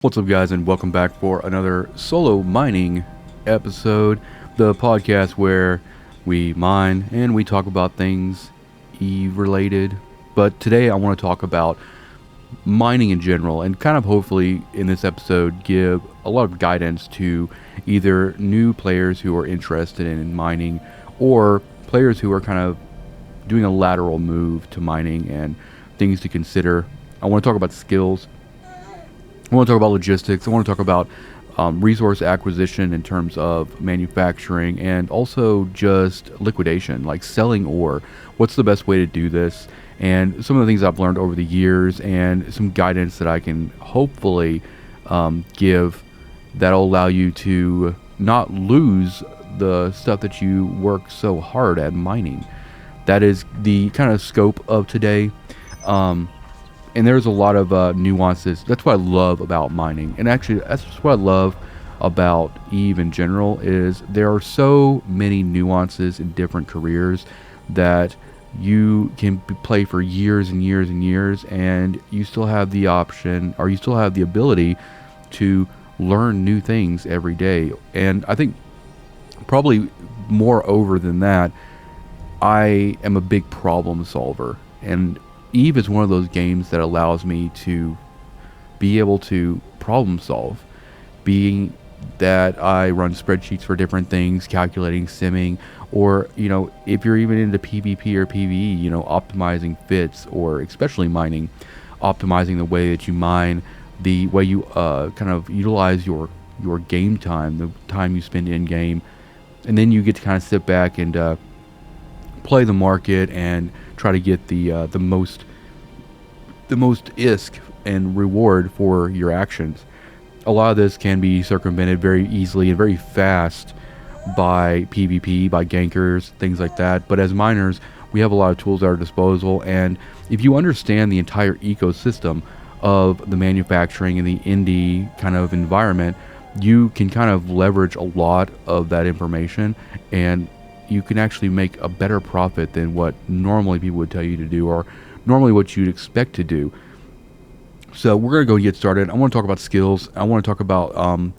What's up, guys, and welcome back for another solo mining episode, the podcast where we mine and we talk about things Eve related. But today I want to talk about mining in general and kind of hopefully in this episode give a lot of guidance to either new players who are interested in mining or players who are kind of doing a lateral move to mining and things to consider. I want to talk about skills. I want to talk about logistics. I want to talk about resource acquisition in terms of manufacturing and also just liquidation, like selling ore. What's the best way to do this? And some of the things I've learned over the years and some guidance that I can hopefully give that'll allow you to not lose the stuff that you work so hard at mining. That is the kind of scope of today. And there's a lot of nuances. That's what I love about mining. And actually, that's what I love about Eve in general is there are so many nuances in different careers that you can play for years and years and years, and you still have the option, or you still have the ability to learn new things every day. And I think probably moreover than that, I am a big problem solver. And Eve is one of those games that allows me to be able to problem solve, being that I run spreadsheets for different things, calculating, simming, or, if you're even into PvP or PvE, optimizing fits, or especially mining, optimizing the way that you mine, the way you kind of utilize your game time, the time you spend in game, and then you get to kind of sit back and play the market and try to get the most ISK and reward for your actions. A lot of this can be circumvented very easily and very fast by PvP, by gankers, things like that. But as miners, we have a lot of tools at our disposal, and if you understand the entire ecosystem of the manufacturing and the indie kind of environment, you can kind of leverage a lot of that information, and you can actually make a better profit than what normally people would tell you to do, or normally what you'd expect to do. So we're going to go get started. I want to talk about skills. I want to talk about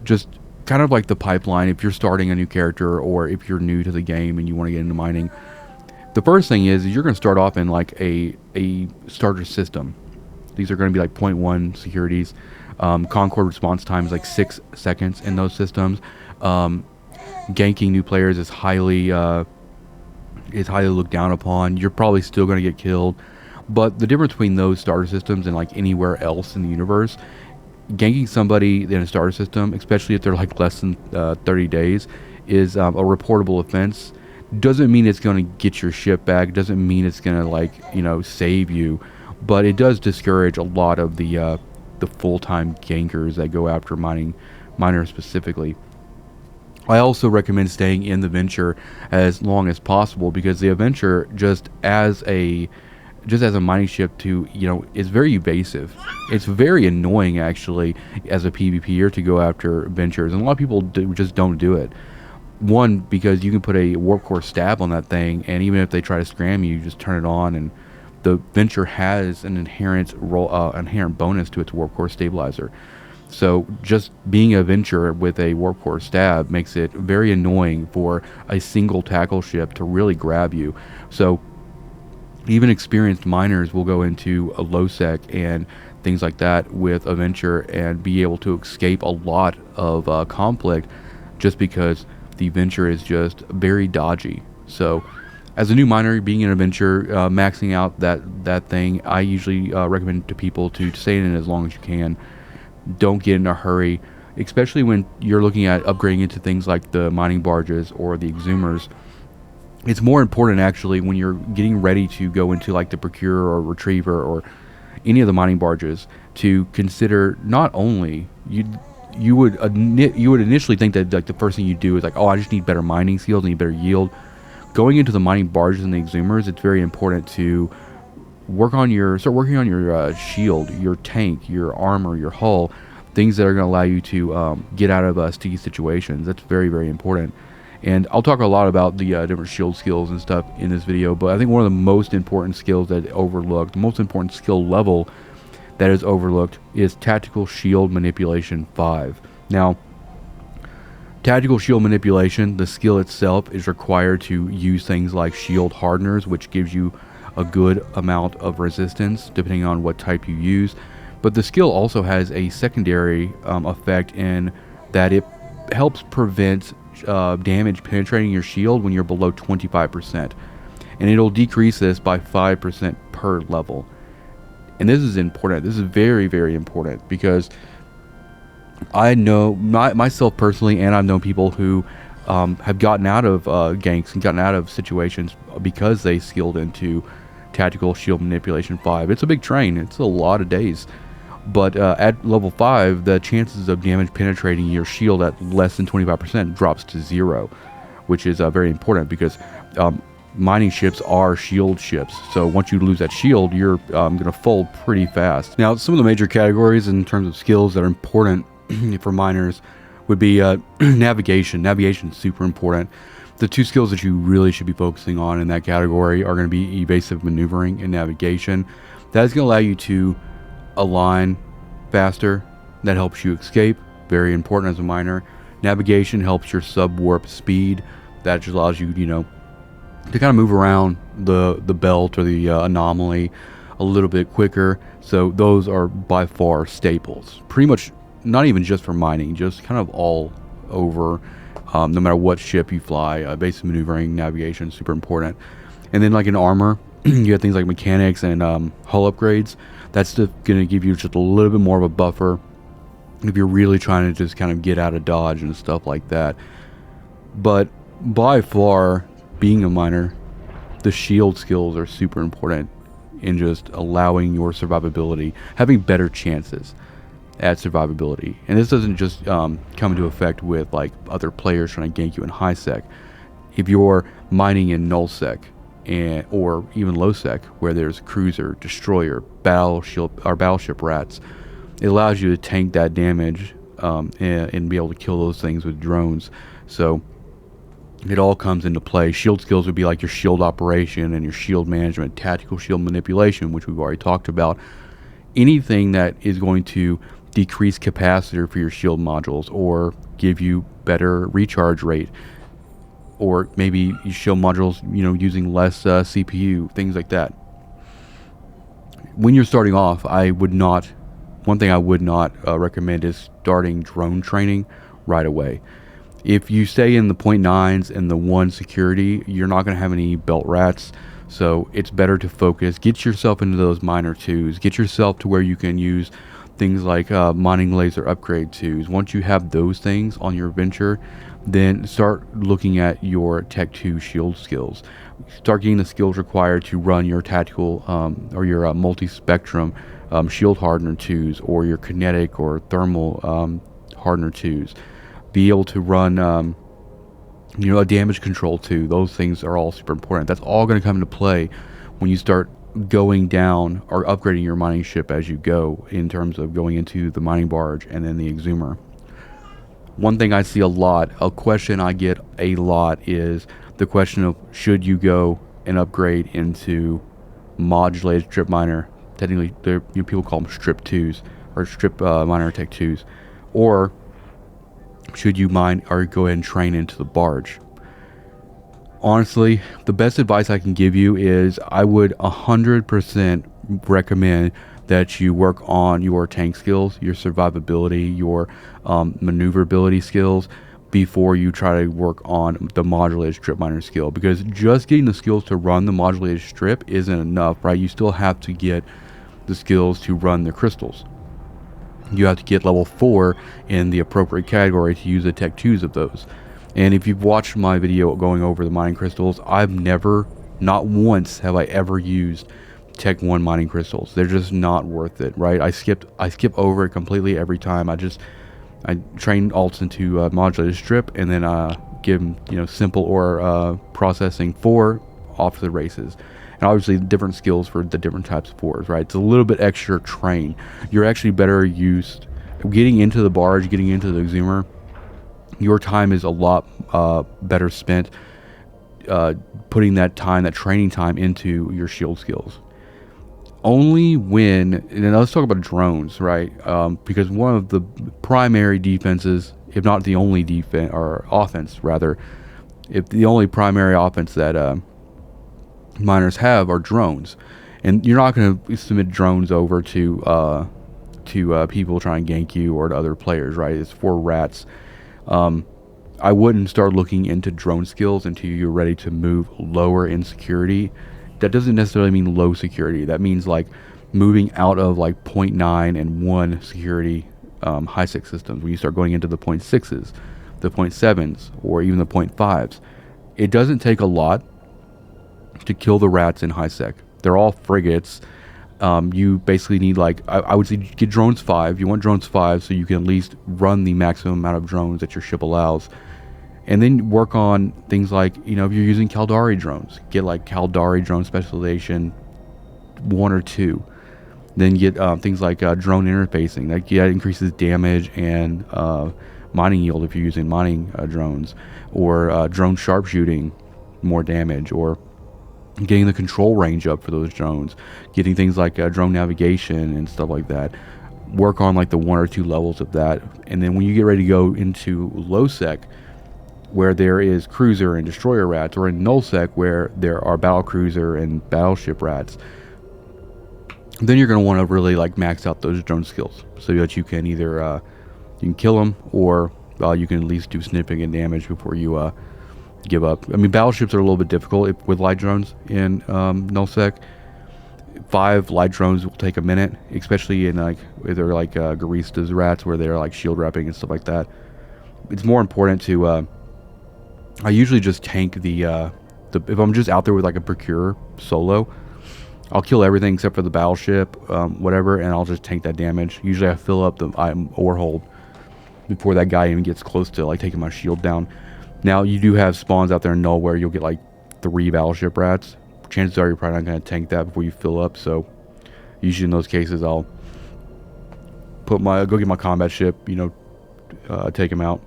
just kind of like the pipeline if you're starting a new character or if you're new to the game and you want to get into mining. The first thing is you're going to start off in like a starter system. These are going to be like 0.1 securities. Concord response time is like 6 seconds in those systems. Ganking new players is highly looked down upon. You're probably still going to get killed, but the difference between those starter systems and like anywhere else in the universe, ganking somebody in a starter system, especially if they're like less than 30 days, is a reportable offense. Doesn't mean it's going to get your ship back. Doesn't mean it's going to save you, but it does discourage a lot of the full-time gankers that go after miners specifically. I also recommend staying in the venture as long as possible, because the venture just as a mining ship is very evasive. It's very annoying actually as a PvPer to go after ventures, and a lot of people just don't do it. One, because you can put a warp core stab on that thing, and even if they try to scram you, just turn it on, and the venture has an inherent bonus to its warp core stabilizer. So just being a venture with a warp core stab makes it very annoying for a single tackle ship to really grab you. So even experienced miners will go into a low sec and things like that with a venture and be able to escape a lot of conflict just because the venture is just very dodgy. So as a new miner, being in a venture, maxing out that thing, I usually recommend to people to stay in it as long as you can. Don't get in a hurry, especially when you're looking at upgrading into things like the mining barges or the exhumers. It's more important actually when you're getting ready to go into like the procurer or retriever or any of the mining barges to consider not only you would initially think that like the first thing you do is like, oh, I just need better mining skills, I need better yield. Going into the mining barges and the exhumers, it's very important to start working on your shield, your tank, your armor, your hull, things that are going to allow you to get out of sticky situations. That's very, very important. And I'll talk a lot about the different shield skills and stuff in this video, but I think one of the most important skills that overlooked, the most important skill level that is overlooked is Tactical Shield Manipulation 5. Now, Tactical Shield Manipulation, the skill itself is required to use things like Shield Hardeners, which gives you a good amount of resistance depending on what type you use. But the skill also has a secondary effect in that it helps prevent damage penetrating your shield when you're below 25%. And it'll decrease this by 5% per level. And this is important. This is very, very important, because I know myself personally, and I've known people who have gotten out of ganks and gotten out of situations because they skilled into Tactical Shield Manipulation 5. It's a big train. It's a lot of days. But at level 5, the chances of damage penetrating your shield at less than 25% drops to 0, which is very important, because mining ships are shield ships. So once you lose that shield, you're going to fold pretty fast. Now, some of the major categories in terms of skills that are important for miners would be navigation. Navigation is super important. The two skills that you really should be focusing on in that category are going to be evasive maneuvering and navigation. That is going to allow you to align faster. That helps you escape. Very important as a miner. Navigation helps your sub-warp speed. That just allows you, to kind of move around the belt or the anomaly a little bit quicker. So those are by far staples. Pretty much, not even just for mining, just kind of all over. No matter what ship you fly, basic maneuvering, navigation, super important. And then like in armor, you have things like mechanics and hull upgrades. That's going to give you just a little bit more of a buffer if you're really trying to just kind of get out of dodge and stuff like that. But by far, being a miner, the shield skills are super important in just allowing your survivability, having better chances at survivability. And this doesn't just come into effect with like other players trying to gank you in high sec. If you're mining in null sec, or even low sec, where there's cruiser, destroyer, battleship rats, it allows you to tank that damage and be able to kill those things with drones. So it all comes into play. Shield skills would be like your shield operation and your shield management, tactical shield manipulation, which we've already talked about. Anything that is going to decrease capacitor for your shield modules, or give you better recharge rate, or maybe you shield modules, using less CPU, things like that. When you're starting off, one thing I would not recommend is starting drone training right away. If you stay in the 0.9s and the 1 security, you're not going to have any belt rats. So it's better to focus, get yourself into those miner 2s, get yourself to where you can use things like mining laser upgrade 2s. Once you have those things on your venture, then start looking at your Tech 2 shield skills. Start getting the skills required to run your tactical or your multi-spectrum shield hardener 2s, or your kinetic or thermal hardener 2s. Be able to run a damage control 2. Those things are all super important. That's all going to come into play when you start going down or upgrading your mining ship as you go, in terms of going into the mining barge and then the exhumer. One thing I see a question I get a lot is the question of, should you go and upgrade into modulated strip miner? Technically, people call them strip 2s, or strip miner tech 2s. Or should you mine or go ahead and train into the barge? Honestly, the best advice I can give you is I would 100% recommend that you work on your tank skills, your survivability, your maneuverability skills before you try to work on the modulated strip miner skill. Because just getting the skills to run the modulated strip isn't enough, right? You still have to get the skills to run the crystals. You have to get level 4 in the appropriate category to use the Tech 2s of those. And if you've watched my video going over the mining crystals, not once have I ever used Tech 1 mining crystals. They're just not worth it, right? I skip over it completely every time. I train alts into modulated strip, and then give them simple or processing 4 off to the races. And obviously different skills for the different types of 4s, right? It's a little bit extra train. You're actually better used getting into the barge, getting into the exhumer. Your time is a lot better spent putting that training time into your shield skills. only when, and then let's talk about drones, right? Because one of the primary defenses, if not the only defense or offense rather, if the only primary offense that miners have are drones, and you're not going to submit drones over to people trying to gank you or to other players, right? It's for rats. I wouldn't start looking into drone skills until you're ready to move lower in security. That doesn't necessarily mean low security. That means like moving out of like 0.9 and 1 security high sec systems. When you start going into the 0.6s, the 0.7s, or even the 0.5s, it doesn't take a lot to kill the rats in high sec. They're all frigates. You basically need like, I would say get drones 5. You want drones 5 so you can at least run the maximum amount of drones that your ship allows. And then work on things like, you know, if you're using Caldari drones, get like Caldari drone specialization 1 or 2. Then get things like drone interfacing. That increases damage and mining yield if you're using mining drones. Or drone sharpshooting, more damage. Or getting the control range up for those drones. Getting things like drone navigation and stuff like that. Work on like the 1 or 2 levels of that. And then when you get ready to go into low sec, where there is cruiser and destroyer rats, or in nullsec where there are battle cruiser and battleship rats, then you're going to want to really like max out those drone skills so that you can either you can kill them, or you can at least do significant damage before you give up. I mean, battleships are a little bit difficult with light drones in nullsec. 5 light drones will take a minute, especially in like if they're like Garistas rats where they're like shield wrapping and stuff like that. It's more important to I usually just tank the if I'm just out there with like a procurer solo, I'll kill everything except for the battleship, whatever, and I'll just tank that damage. Usually I fill up the ore hold before that guy even gets close to like taking my shield down. Now you do have spawns out there in Null where you'll get like 3 battleship rats. Chances are you're probably not going to tank that before you fill up, so usually in those cases I'll go get my combat ship, you know, take them out.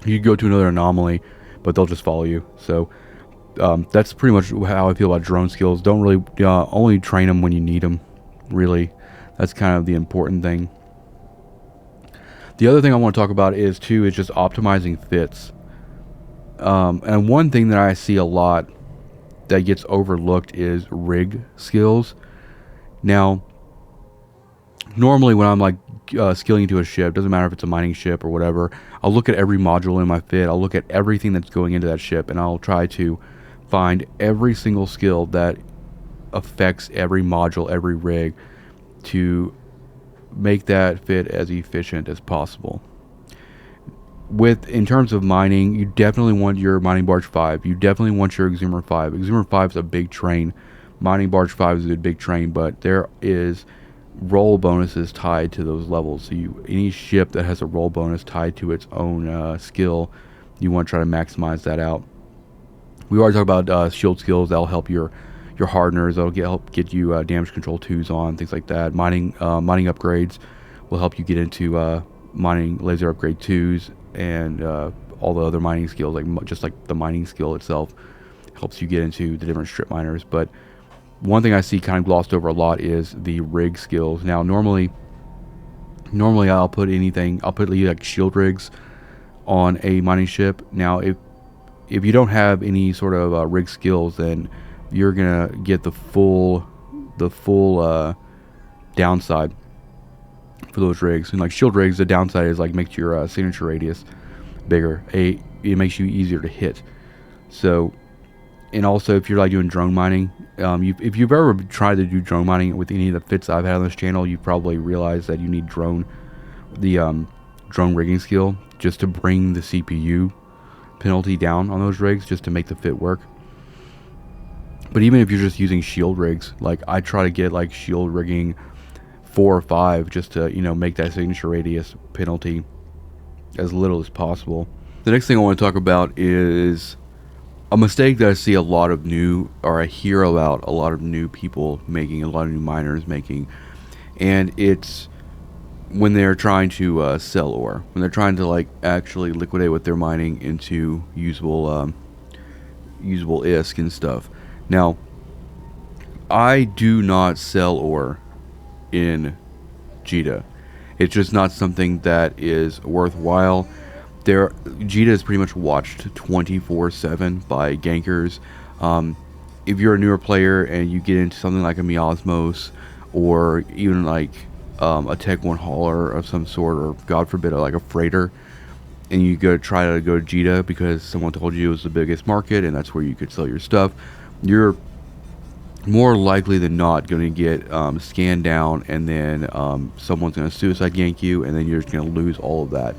You go to another anomaly, but they'll just follow you. So that's pretty much how I feel about drone skills. Don't really only train them when you need them, really. That's kind of the important thing. The other thing I want to talk about is just optimizing fits. And one thing that I see a lot that gets overlooked is rig skills. Now, normally when I'm like skilling into a ship, doesn't matter if it's a mining ship or whatever, I'll look at every module in my fit, I'll look at everything that's going into that ship, and I'll try to find every single skill that affects every module, every rig, to make that fit as efficient as possible. In terms of mining, you definitely want your mining barge 5. You definitely want your Exhumer 5. Exhumer 5 is a big train. Mining barge 5 is a big train, but there is roll bonuses tied to those levels. So any ship that has a roll bonus tied to its own skill, you want to try to maximize that out. We already talked about shield skills. That'll help your hardeners. That'll help get you damage control 2s on, things like that. Mining upgrades will help you get into mining laser upgrade 2s, and all the other mining skills, just like the mining skill itself helps you get into the different strip miners. But one thing I see kind of glossed over a lot is the rig skills. Now, normally I'll put like shield rigs on a mining ship. Now, if you don't have any sort of rig skills, then you're gonna get the full downside for those rigs. And like shield rigs, the downside is like makes your signature radius bigger. It makes you easier to hit. So, and also if you're like doing drone mining, if you've ever tried to do drone mining with any of the fits I've had on this channel, you probably realize that you need drone rigging skill just to bring the CPU penalty down on those rigs, just to make the fit work. But even if you're just using shield rigs, like I try to get like shield rigging 4 or 5 just to, you know, make that signature radius penalty as little as possible. The next thing I want to talk about is a mistake that I see I hear about a lot of new people making, a lot of new miners making, and it's when they're trying to sell ore, when they're trying to like actually liquidate what they're mining into usable ISK and stuff. Now, I do not sell ore in JITA. It's just not something that is worthwhile. JITA is pretty much watched 24/7 by gankers. If you're a newer player and you get into something like a Miasmos or even like a Tech 1 hauler of some sort, or God forbid, like a freighter, and you try to go to JITA because someone told you it was the biggest market and that's where you could sell your stuff, you're more likely than not going to get scanned down, and then someone's going to suicide gank you, and then you're just going to lose all of that.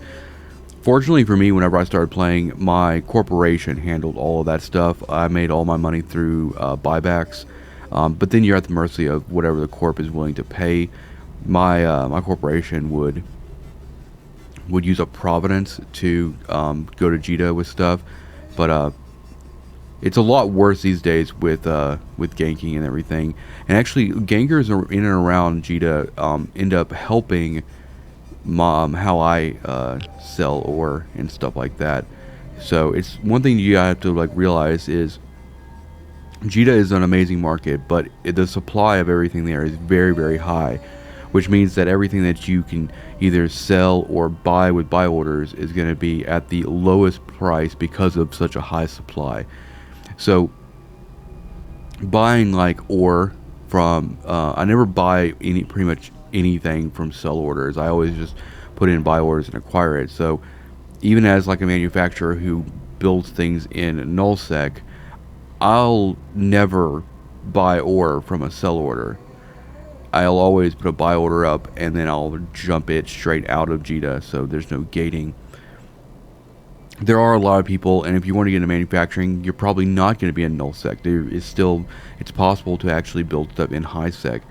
Fortunately for me, whenever I started playing, my corporation handled all of that stuff. I made all my money through buybacks, but then you're at the mercy of whatever the corp is willing to pay. My corporation would use a Providence to go to JITA with stuff, but it's a lot worse these days with ganking and everything. And actually, gankers in and around JITA end up helping how I sell ore and stuff like that. So it's one thing you have to like realize is JITA is an amazing market, but the supply of everything there is very, very high, which means that everything that you can either sell or buy with buy orders is going to be at the lowest price because of such a high supply. So buying like ore from I never buy pretty much anything from sell orders. I always just put in buy orders and acquire it. So even as like a manufacturer who builds things in nullsec, I'll never buy ore from a sell order. I'll always put a buy order up and then I'll jump it straight out of JITA, so there's no gating. There are a lot of people, and if you want to get into manufacturing, you're probably not going to be in nullsec. It's possible to actually build stuff in high sec.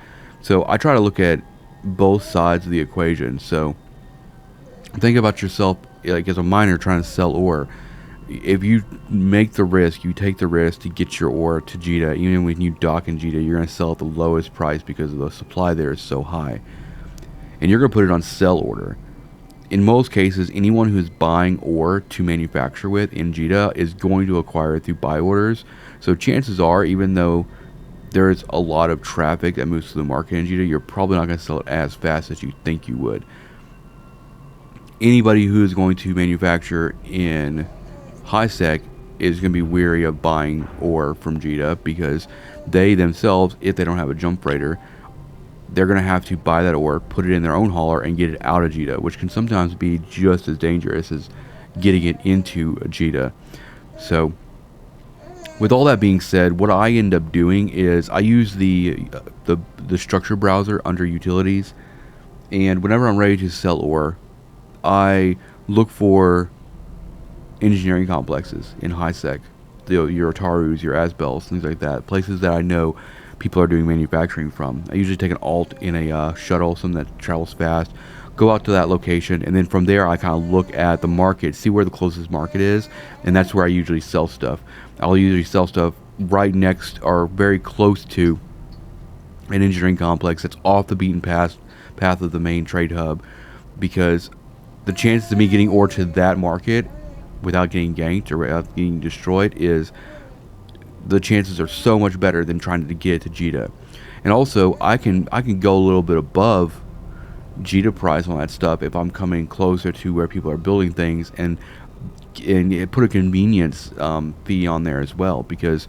So I try to look at both sides of the equation. So think about yourself like as a miner trying to sell ore. If you take the risk to get your ore to JITA, even when you dock in JITA, you're going to sell at the lowest price because the supply there is so high. And you're going to put it on sell order. In most cases, anyone who's buying ore to manufacture with in JITA is going to acquire it through buy orders. So chances are, even though there's a lot of traffic that moves to the market in JITA, you're probably not going to sell it as fast as you think you would. Anybody who is going to manufacture in high sec is going to be weary of buying ore from JITA because they themselves, if they don't have a jump freighter, they're going to have to buy that ore, put it in their own hauler, and get it out of JITA, which can sometimes be just as dangerous as getting it into a JITA. So with all that being said, what I end up doing is I use the structure browser under utilities, and whenever I'm ready to sell ore, I look for engineering complexes in high sec, your Otarus, your Asbels, things like that, places that I know people are doing manufacturing from. I usually take an alt in a shuttle, something that travels fast, go out to that location, and then from there I kind of look at the market, see where the closest market is, and that's where I usually sell stuff. I'll usually sell stuff right next or very close to an engineering complex that's off the beaten path of the main trade hub, because the chances of me getting ore to that market without getting ganked or without getting destroyed is the chances are so much better than trying to get to JITA. And also I can go a little bit above JITA price on that stuff if I'm coming closer to where people are building things, and put a convenience fee on there as well, because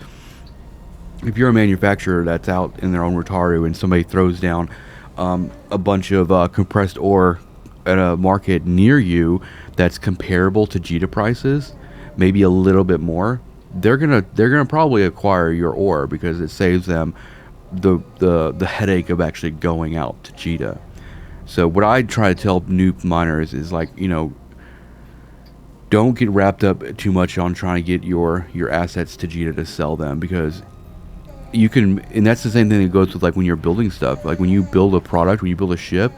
if you're a manufacturer that's out in their own Rotaru and somebody throws down a bunch of compressed ore at a market near you that's comparable to JITA prices, maybe a little bit more, they're gonna probably acquire your ore because it saves them the headache of actually going out to JITA. So what I try to tell new miners is, like, don't get wrapped up too much on trying to get your assets to JITA to sell them, because you can, and that's the same thing that goes with like when you're building stuff. Like when you build a product, when you build a ship,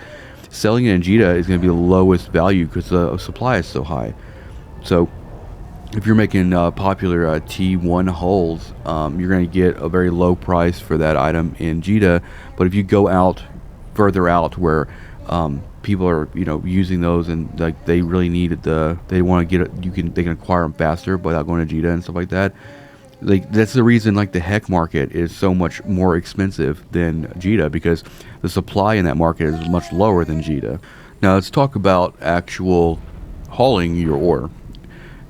selling it in JITA is going to be the lowest value because the supply is so high. So if you're making popular T1 hulls, you're going to get a very low price for that item in JITA. But if you go out further out where people are using those, and like they really need it, they want to get it, they can acquire them faster without going to JITA and stuff like that, Like that's the reason like the heck market is so much more expensive than JITA, because the supply in that market is much lower than JITA. Now let's talk about actual hauling your ore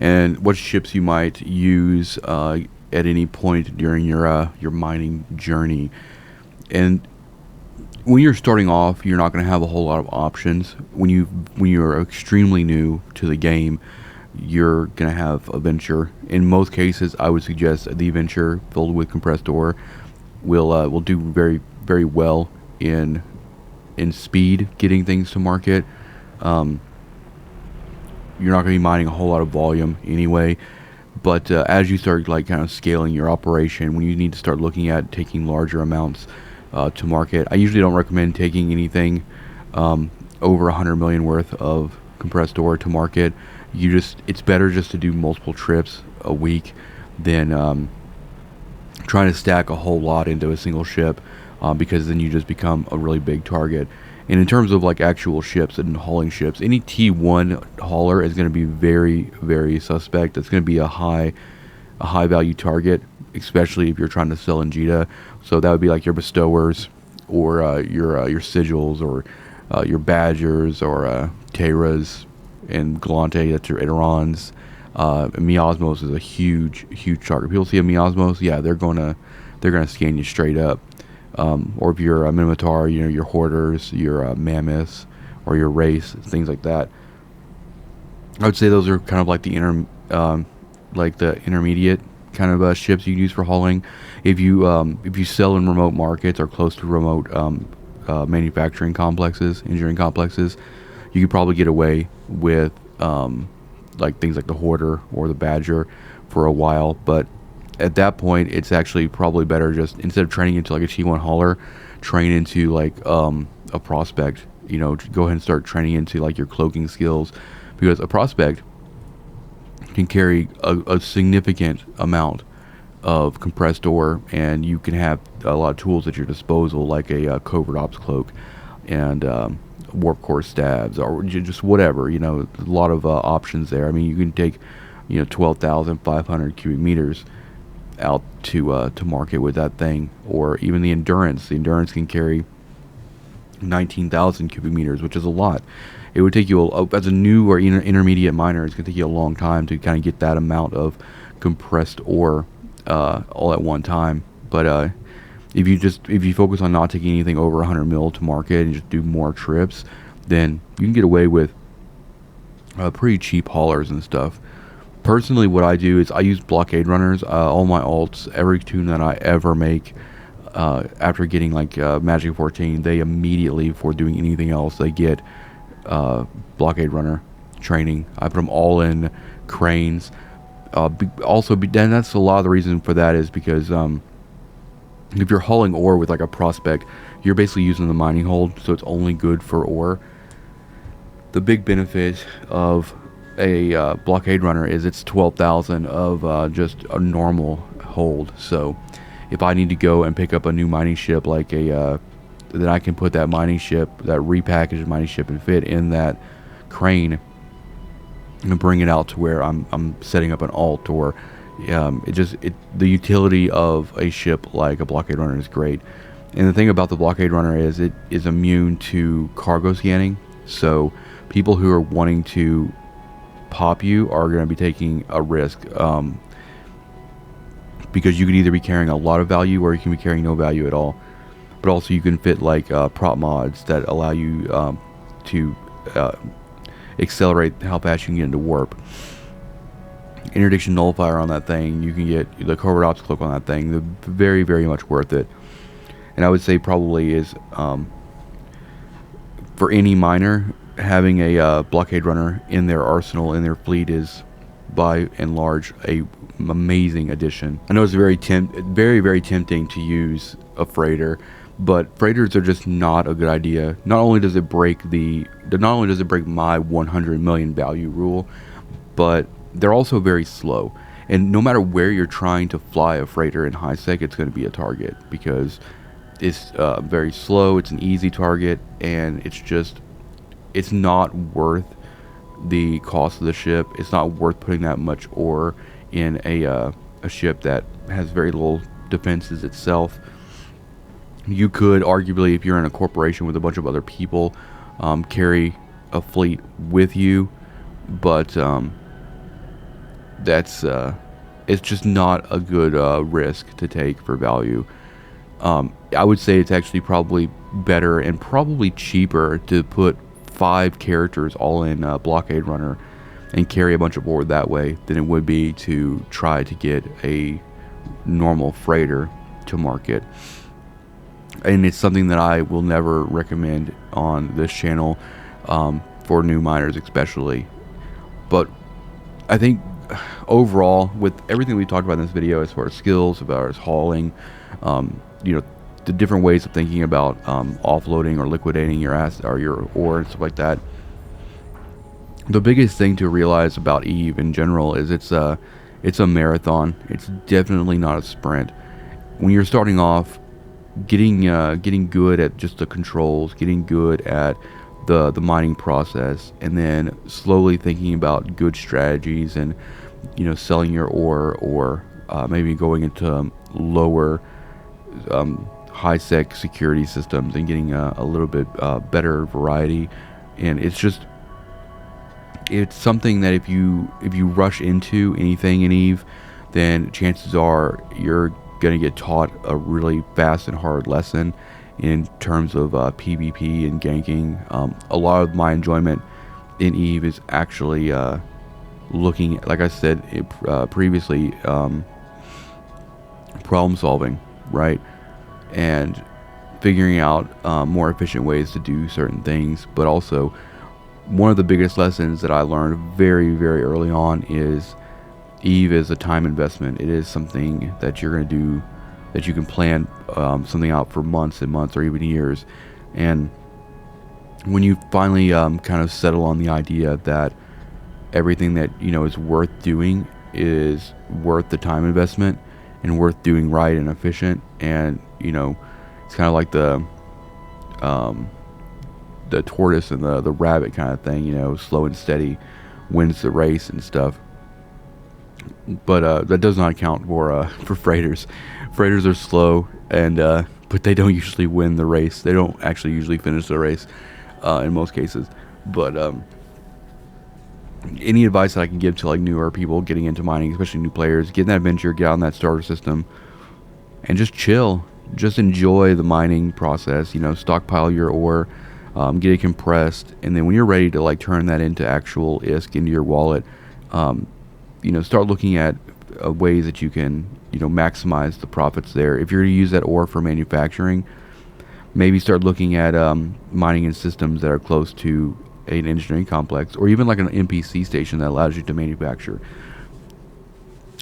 and what ships you might use at any point during your mining journey. And when you're starting off, you're not going to have a whole lot of options. When you're extremely new to the game, you're going to have a Venture. In most cases, I would suggest the Venture filled with compressed ore will do very very well in speed getting things to market. You're not going to be mining a whole lot of volume anyway. But as you start like kind of scaling your operation, when you need to start looking at taking larger amounts to market, I usually don't recommend taking anything over 100 million worth of compressed ore to market. It's better just to do multiple trips a week than trying to stack a whole lot into a single ship, because then you just become a really big target. And in terms of like actual ships and hauling ships, any T1 hauler is going to be very, very suspect. It's going to be a high value target, especially if you're trying to sell in JITA. So that would be like your bestowers, or your sigils, or your badgers, or Terras and Galante. That's your Iterons. Miasmos is a huge target. People see a Miasmos, yeah, they're gonna scan you straight up. Or if you're a Minotaur, your Hoarders, your Mammoths, or your Race, things like that. I would say those are kind of like the intermediate kind of ships you use for hauling. If you sell in remote markets or close to remote manufacturing complexes, engineering complexes, you could probably get away with like things like the Hoarder or the Badger for a while, but at that point, it's actually probably better just, instead of training into like a T1 hauler, train into like a prospect. Go ahead and start training into like your cloaking skills, because a prospect can carry a significant amount of compressed ore, and you can have a lot of tools at your disposal, like a covert ops cloak and warp core stabs, or just whatever. A lot of options there. I mean, you can take 12,500 cubic meters out to market with that thing, or even the endurance. The endurance can carry 19,000 cubic meters, which is a lot. It would take you as a new or intermediate miner, it's going to take you a long time to kind of get that amount of compressed ore all at one time. But if you focus on not taking anything over 100 mil to market and just do more trips, then you can get away with pretty cheap haulers and stuff. Personally, what I do is I use blockade runners. All my alts, every tune that I ever make, after getting like Magic 14, they immediately, before doing anything else, they get blockade runner training. I put them all in cranes. Then that's a lot of the reason for that is because if you're hauling ore with like a prospect, you're basically using the mining hold, so it's only good for ore. The big benefit of a blockade runner is it's 12,000 of just a normal hold. So if I need to go and pick up a new mining ship, like then I can put that mining ship, that repackaged mining ship, and fit in that crane and bring it out to where I'm setting up an alt, or the utility of a ship like a blockade runner is great. And the thing about the blockade runner is it is immune to cargo scanning. So people who are wanting to pop you are going to be taking a risk, because you could either be carrying a lot of value or you can be carrying no value at all. But also you can fit like prop mods that allow you to accelerate how fast you can get into warp. Interdiction nullifier on that thing, you can get the covert ops cloak on that thing. They're very, very much worth it. And I would say probably is for any miner, having a blockade runner in their arsenal, in their fleet, is by and large a amazing addition. I know it's very very tempting to use a freighter, but freighters are just not a good idea. Not only does it break my 100 million value rule, but they're also very slow. And no matter where you're trying to fly a freighter in high sec, it's going to be a target, because it's very slow. It's an easy target, and it's not worth the cost of the ship. It's not worth putting that much ore in a ship that has very little defenses itself. You could arguably, if you're in a corporation with a bunch of other people, carry a fleet with you, but that's it's just not a good risk to take for value. I would say it's actually probably better and probably cheaper to put 5 characters all in Blockade Runner and carry a bunch of ore that way than it would be to try to get a normal freighter to market. And it's something that I will never recommend on this channel, for new miners especially. But I think overall, with everything we talked about in this video, as far as skills, as far as hauling, the different ways of thinking about offloading or liquidating your ore and stuff like that, the biggest thing to realize about Eve in general is it's a marathon. It's definitely not a sprint. When you're starting off, getting good at just the controls, getting good at the mining process, and then slowly thinking about good strategies and selling your ore, or maybe going into lower high sec security systems and getting a little bit better variety. And it's something that if you rush into anything in Eve, then chances are you're going to get taught a really fast and hard lesson in terms of PvP and ganking. A lot of my enjoyment in Eve is actually looking, like I said previously, problem solving, right? And figuring out more efficient ways to do certain things. But also, one of the biggest lessons that I learned very, very early on is Eve is a time investment. It is something that you're going to do, that you can plan something out for months and months or even years. And when you finally kind of settle on the idea that everything that is worth doing is worth the time investment and worth doing right and efficient, and it's kind of like the tortoise and the rabbit kind of thing, slow and steady wins the race and stuff. But that does not account for freighters. Freighters are slow, and but they don't usually win the race. They don't actually usually finish the race in most cases. But any advice that I can give to like newer people getting into mining, especially new players, get in that adventure, get on that starter system, and just chill. Just enjoy the mining process. Stockpile your ore, get it compressed, and then when you're ready to like turn that into actual ISK into your wallet, start looking at ways that you can maximize the profits there. If you're to use that ore for manufacturing, maybe start looking at mining in systems that are close to an engineering complex, or even like an NPC station that allows you to manufacture.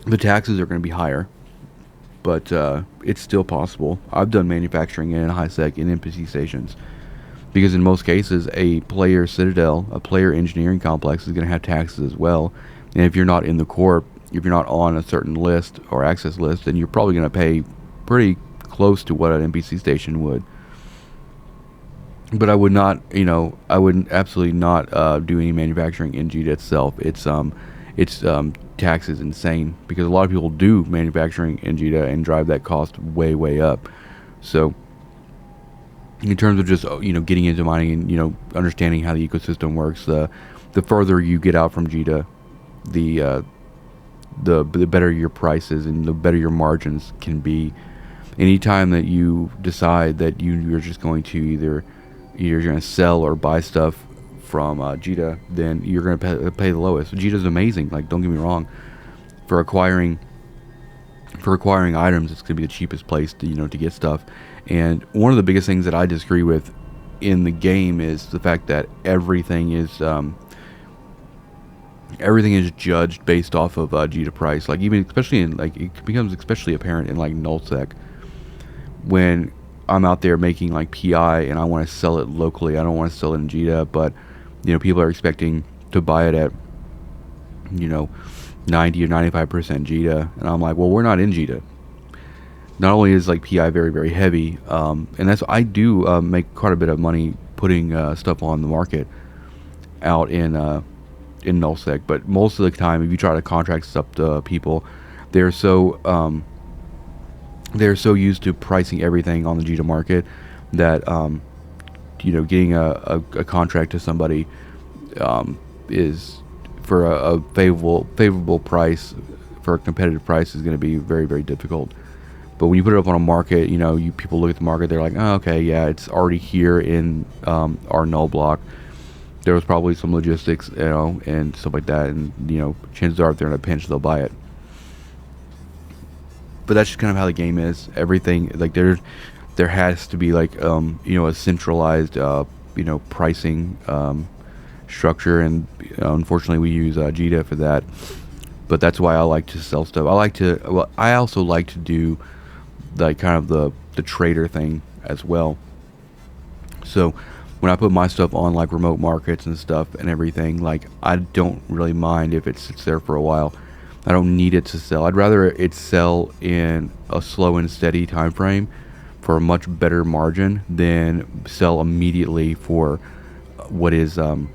The taxes are going to be higher, but it's still possible. I've done manufacturing in high sec in NPC stations, because in most cases a player citadel, a player engineering complex, is going to have taxes as well. And if you're not in the corp, if you're not on a certain list or access list, then you're probably going to pay pretty close to what an NPC station would. But I would not, I would absolutely not do any manufacturing in JITA itself. Its tax is insane, because a lot of people do manufacturing in JITA and drive that cost way, way up. So in terms of just getting into mining and understanding how the ecosystem works, the further you get out from JITA, the better your prices and the better your margins can be. Anytime that you decide that you're just going to either you're going to sell or buy stuff from JITA, then you're going to pay the lowest. JITA is amazing. Like, don't get me wrong. For acquiring items, it's going to be the cheapest place to get stuff. And one of the biggest things that I disagree with in the game is the fact that everything is judged based off of JITA price. Like, even especially in it becomes especially apparent in like nullsec, when I'm out there making like PI and I want to sell it locally. I don't want to sell it in JITA, but people are expecting to buy it at 90 or 95% JITA, and I'm like, well, we're not in JITA. Not only is like PI very, very heavy, and that's, I do make quite a bit of money putting stuff on the market out in nullsec, but most of the time, if you try to contract stuff to people, they're so they're so used to pricing everything on the JITA market that getting a contract to somebody is for a favorable price, for a competitive price, is going to be very, very difficult. But when you put it up on a market, people look at the market, they're like, oh, okay, yeah, it's already here in our null block. There was probably some logistics, and stuff like that, and chances are if they're in a pinch, they'll buy it. But that's just kind of how the game is. Everything, like, there has to be like a centralized pricing structure, and unfortunately we use JITA for that. But that's why I like to sell stuff. I also like to do like kind of the trader thing as well. So when I put my stuff on like remote markets and stuff and everything, like, I don't really mind if it sits there for a while. I don't need it to sell. I'd rather it sell in a slow and steady time frame for a much better margin than sell immediately for what is the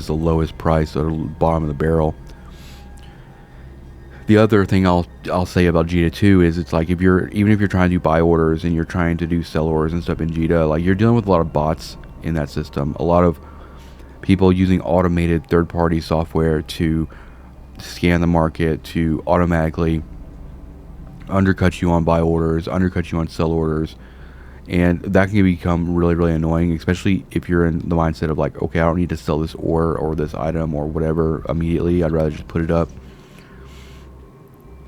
lowest price or the bottom of the barrel. The other thing I'll say about JITA too is, it's like, even if you're trying to do buy orders and you're trying to do sell orders and stuff in JITA, like, you're dealing with a lot of bots in that system. A lot of people using automated third-party software to scan the market to automatically undercut you on buy orders, undercut you on sell orders, and that can become really, really annoying, especially if you're in the mindset of like, okay, I don't need to sell this ore or this item or whatever immediately. I'd rather just put it up.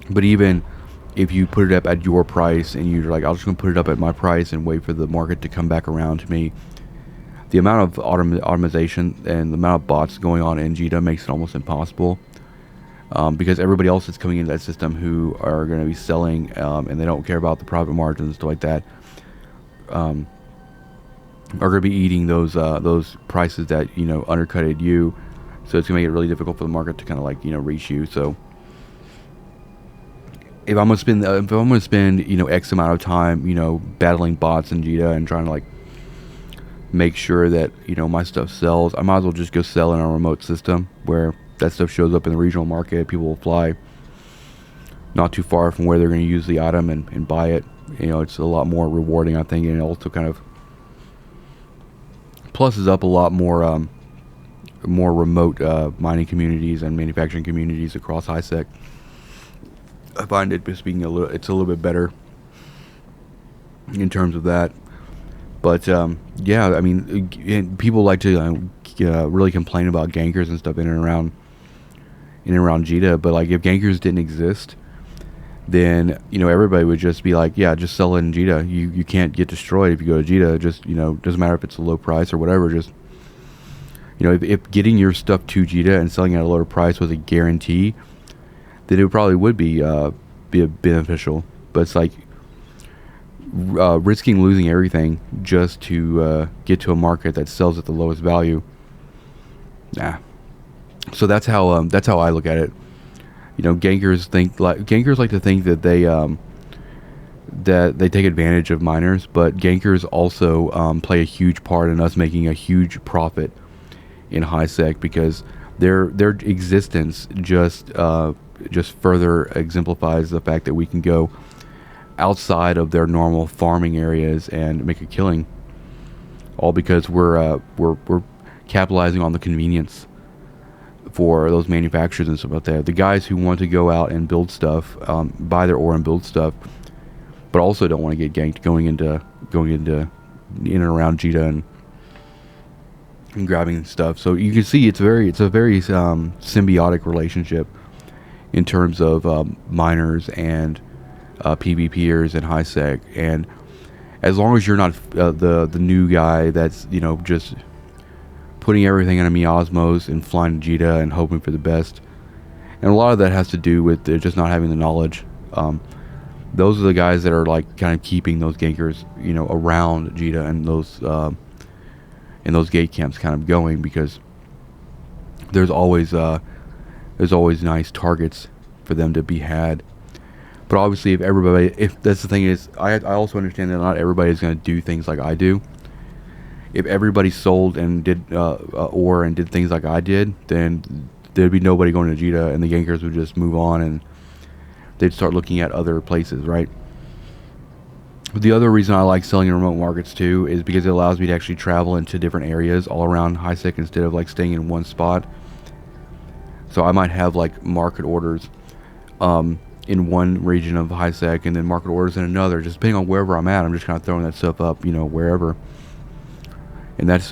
But even if you put it up at your price and you're like, I'm just going to put it up at my price and wait for the market to come back around to me, the amount of automation and the amount of bots going on in JITA makes it almost impossible. Because everybody else that's coming into that system who are going to be selling, and they don't care about the profit margins and stuff like that, are going to be eating those prices that undercutted you. So it's going to make it really difficult for the market to kind of like reach you. So if I'm going to spend X amount of time battling bots in JITA and trying to like make sure that my stuff sells, I might as well just go sell in a remote system where that stuff shows up in the regional market. People will fly not too far from where they're going to use the item and buy it. It's a lot more rewarding, I think, and it also kind of plusses up a lot more remote mining communities and manufacturing communities across HiSec. I find it just being it's a little bit better in terms of that. But yeah, I mean, people like to really complain about gankers and stuff in and around JITA, but like, if gankers didn't exist, then everybody would just be like, yeah, just sell it in JITA. You can't get destroyed if you go to JITA. Just doesn't matter if it's a low price or whatever. Just if getting your stuff to JITA and selling at a lower price was a guarantee, then it probably would be beneficial. But it's like risking losing everything just to get to a market that sells at the lowest value. Nah. So that's how I look at it. Gankers like to think that they take advantage of miners, but gankers also play a huge part in us making a huge profit in HiSec, because their existence just further exemplifies the fact that we can go outside of their normal farming areas and make a killing, all because we're capitalizing on the convenience for those manufacturers and stuff like that. The guys who want to go out and build stuff, buy their ore and build stuff, but also don't want to get ganked going into in and around JITA and grabbing stuff. So you can see it's a very symbiotic relationship in terms of miners and PvPers and HiSec. And as long as you're not the new guy that's just putting everything in a miasmos and flying to JITA and hoping for the best, and a lot of that has to do with just not having the knowledge. Those are the guys that are like kind of keeping those gankers around JITA and those gate camps kind of going, because there's always nice targets for them to be had. But obviously, if that's the thing is, I also understand that not everybody is going to do things like I do. If everybody sold and did ore and did things like I did, then there'd be nobody going to JITA, and the gankers would just move on and they'd start looking at other places, right? But the other reason I like selling in remote markets too is because it allows me to actually travel into different areas all around HiSec instead of like staying in one spot. So I might have like market orders in one region of HiSec and then market orders in another, just depending on wherever I'm at. I'm just kind of throwing that stuff up, wherever. And that's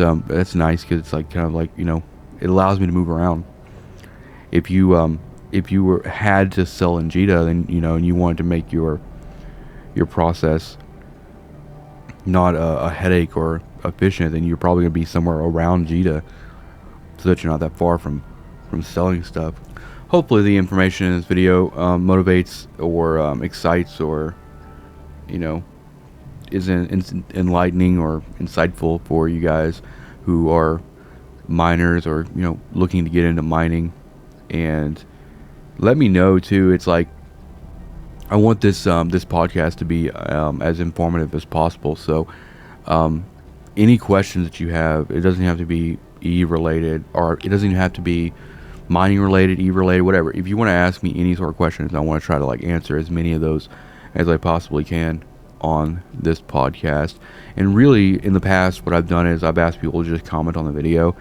nice because it's like kind of like, it allows me to move around. If you had to sell in Jita, then and you wanted to make your process not a headache or efficient, then you're probably going to be somewhere around Jita so that you're not that far from selling stuff. Hopefully the information in this video motivates or excites or is enlightening or insightful for you guys who are miners or looking to get into mining. And let me know too. It's like I want this podcast to be as informative as possible. So any questions that you have, it doesn't have to be E related, or it doesn't even have to be mining related, E related, whatever. If you want to ask me any sort of questions, I want to try to like answer as many of those as I possibly can on this podcast. And really, in the past, what I've done is I've asked people to just comment on the video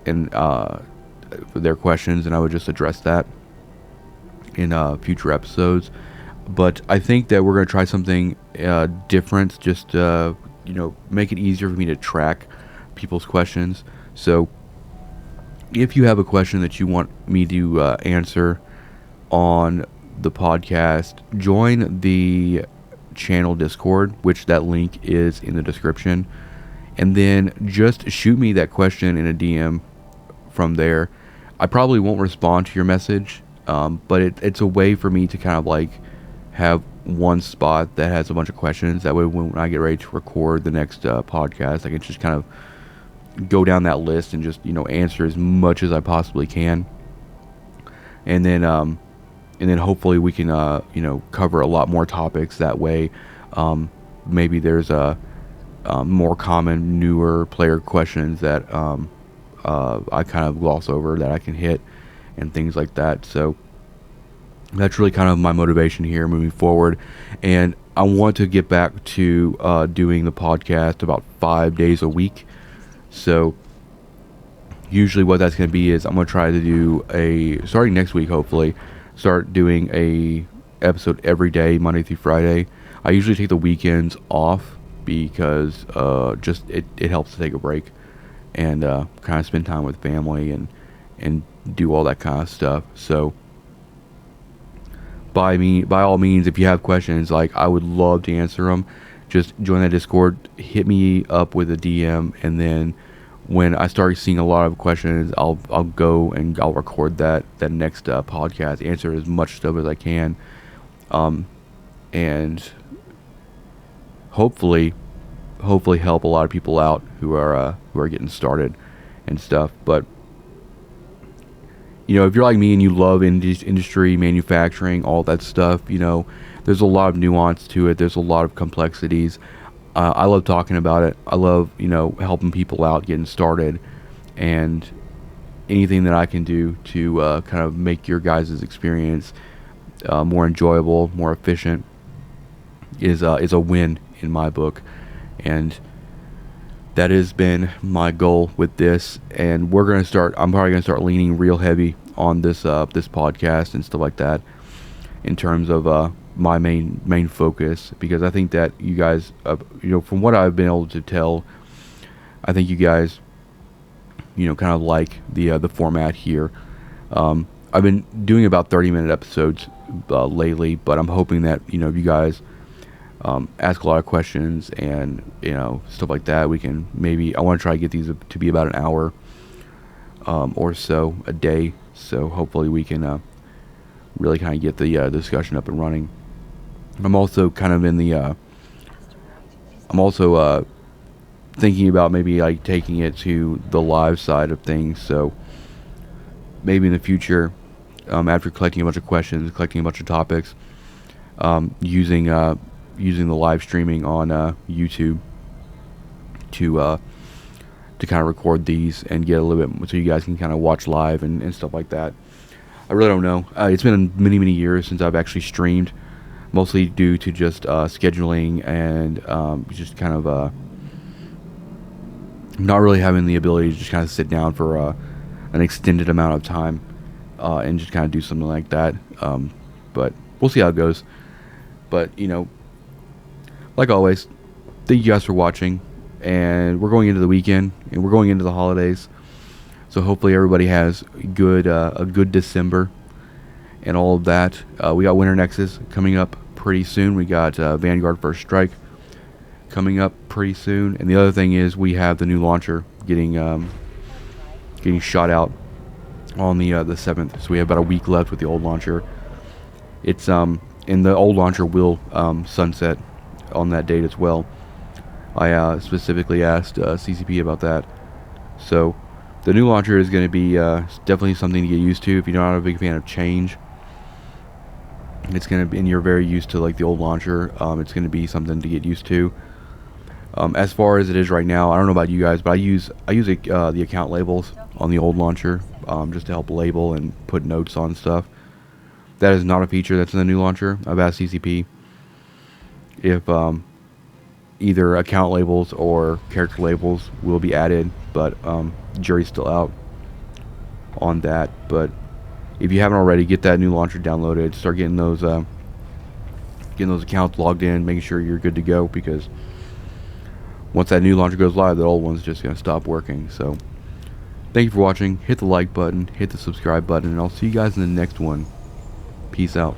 and for their questions, and I would just address that in future episodes. But I think that we're going to try something different, just make it easier for me to track people's questions. So if you have a question that you want me to answer on the podcast, join the channel Discord, which that link is in the description, and then just shoot me that question in a DM from there. I probably won't respond to your message, but it's a way for me to kind of like have one spot that has a bunch of questions. That way when I get ready to record the next podcast, I can just kind of go down that list and just answer as much as I possibly can, and then hopefully we can cover a lot more topics that way. Maybe there's a more common newer player questions that I kind of gloss over that I can hit and things like that. So that's really kind of my motivation here moving forward, and I want to get back to doing the podcast about 5 days a week. So usually what that's going to be is I'm going to try to do starting next week, hopefully start doing a episode every day, Monday through Friday. I usually take the weekends off because just it helps to take a break and kind of spend time with family and do all that kind of stuff. So by all means, if you have questions, like I would love to answer them. Just join that Discord, hit me up with a DM, and then when I start seeing a lot of questions, I'll go and I'll record that next podcast, answer as much stuff as I can, and hopefully help a lot of people out who are getting started and stuff. But if you're like me and you love industry, manufacturing, all that stuff, there's a lot of nuance to it. There's a lot of complexities. I love talking about it. I love, helping people out, getting started, and anything that I can do to kind of make your guys' experience more enjoyable, more efficient is a win in my book. And that has been my goal with this. And I'm probably going to start leaning real heavy on this podcast and stuff like that in terms of my main focus, because I think that you guys, from what I've been able to tell, I think you guys, kind of like the format here. I've been doing about 30-minute episodes lately, but I'm hoping that you guys ask a lot of questions and stuff like that. We can I want to try to get these to be about an hour or so a day. So hopefully we can really kind of get the discussion up and running. I'm also kind of thinking about maybe like taking it to the live side of things. So maybe in the future, after collecting a bunch of questions, collecting a bunch of topics, using the live streaming on YouTube to kind of record these and get a little bit so you guys can kind of watch live and stuff like that. I really don't know. It's been many years since I've actually streamed, mostly due to just scheduling and just kind of not really having the ability to just kind of sit down for an extended amount of time and just kind of do something like that. But we'll see how it goes. But, you know, like always, thank you guys for watching. And we're going into the weekend, and we're going into the holidays. So hopefully everybody has a good December and all of that. We got Winter Nexus coming up pretty soon. We got Vanguard First Strike coming up pretty soon. And the other thing is we have the new launcher getting shot out on the 7th. So we have about a week left with the old launcher. It's and the old launcher will sunset on that date as well. I specifically asked CCP about that. So the new launcher is going to be definitely something to get used to. If you're not a big fan of change, it's going to be, and you're very used to like the old launcher, it's going to be something to get used to. As far as it is right now, I don't know about you guys, but I use the account labels on the old launcher just to help label and put notes on stuff. That is not a feature that's in the new launcher. I've asked CCP if either account labels or character labels will be added, but jury's still out on that. But if you haven't already, get that new launcher downloaded. Start getting those accounts logged in, making sure you're good to go, because once that new launcher goes live, the old one's just going to stop working. So thank you for watching. Hit the like button, hit the subscribe button, and I'll see you guys in the next one. Peace out.